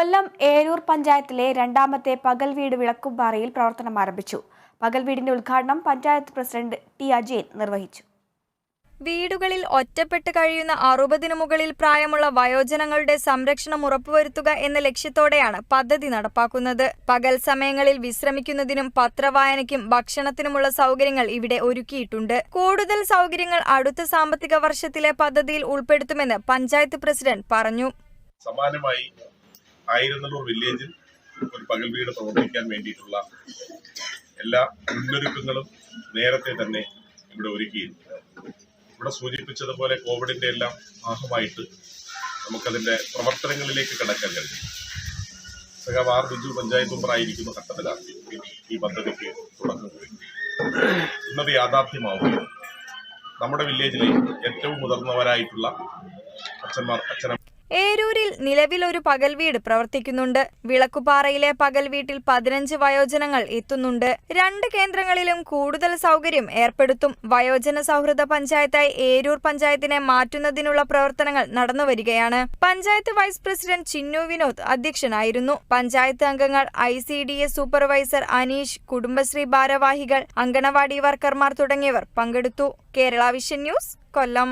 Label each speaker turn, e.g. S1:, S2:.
S1: കൊല്ലം ഏരൂർ പഞ്ചായത്തിലെ രണ്ടാമത്തെ പകൽ വീട് വിളക്കുംപാറയിൽ പ്രവർത്തനം ആരംഭിച്ചു. പകൽ വീടിന്റെ ഉദ്ഘാടനം പഞ്ചായത്ത് പ്രസിഡന്റ് ടി അജയൻ നിർവഹിച്ചു.
S2: വീടുകളിൽ ഒറ്റപ്പെട്ട് കഴിയുന്ന 60-നു മുകളിൽ പ്രായമുള്ള വയോജനങ്ങളുടെ സംരക്ഷണം ഉറപ്പുവരുത്തുക എന്ന ലക്ഷ്യത്തോടെയാണ് പദ്ധതി നടപ്പാക്കുന്നത്. പകൽ സമയങ്ങളിൽ വിശ്രമിക്കുന്നതിനും പത്രവായനയ്ക്കും ഭക്ഷണത്തിനുമുള്ള സൗകര്യങ്ങൾ ഇവിടെ ഒരുക്കിയിട്ടുണ്ട്. കൂടുതൽ സൗകര്യങ്ങൾ അടുത്ത സാമ്പത്തിക വർഷത്തിലെ പദ്ധതിയിൽ ഉൾപ്പെടുത്തുമെന്ന് പഞ്ചായത്ത് പ്രസിഡന്റ് പറഞ്ഞു.
S3: സമാനമായി ആയിരനല്ലൂർ വില്ലേജിൽ ഒരു പകൽ വീട് പ്രവർത്തിക്കാൻ വേണ്ടിയിട്ടുള്ള എല്ലാ മുന്നൊരുക്കങ്ങളും നേരത്തെ തന്നെ ഇവിടെ ഒരുക്കിയിരുന്നു. ഇവിടെ സൂചിപ്പിച്ചതുപോലെ കോവിഡിന്റെ എല്ലാം ഭാഗമായിട്ട് നമുക്കതിന്റെ പ്രവർത്തനങ്ങളിലേക്ക് കടക്കാൻ കഴിഞ്ഞു. സഖാവ് ആർ ബിജു പഞ്ചായത്ത് മെമ്പറായിരിക്കുന്ന ഘട്ടത്തിലാണ് ഈ പദ്ധതിക്ക് തുടക്കം കുറിക്കുന്നത്. ഇന്നത് യാഥാർത്ഥ്യമാവുകയും നമ്മുടെ വില്ലേജിലെ ഏറ്റവും മുതിർന്നവരായിട്ടുള്ള അച്ഛനമ്മ
S2: ഏരൂരിൽ നിലവിൽ ഒരു പകൽ വീട് പ്രവർത്തിക്കുന്നുണ്ട്. വിളക്കുപാറയിലെ പകൽ വീട്ടിൽ 15 വയോജനങ്ങൾ എത്തുന്നുണ്ട്. 2 കേന്ദ്രങ്ങളിലും കൂടുതൽ സൗകര്യം ഏർപ്പെടുത്തും. വയോജന സൗഹൃദ പഞ്ചായത്തായി ഏരൂർ പഞ്ചായത്തിനെ മാറ്റുന്നതിനുള്ള പ്രവർത്തനങ്ങൾ നടന്നുവരികയാണ്. പഞ്ചായത്ത് വൈസ് പ്രസിഡന്റ് ചിന്നു വിനോദ് അധ്യക്ഷനായിരുന്നു. പഞ്ചായത്ത് അംഗങ്ങൾ, ICDS സൂപ്പർവൈസർ അനീഷ്, കുടുംബശ്രീ ഭാരവാഹികൾ, അങ്കണവാടി വർക്കർമാർ തുടങ്ങിയവർ പങ്കെടുത്തു. കേരള വിഷൻ ന്യൂസ്, കൊല്ലം.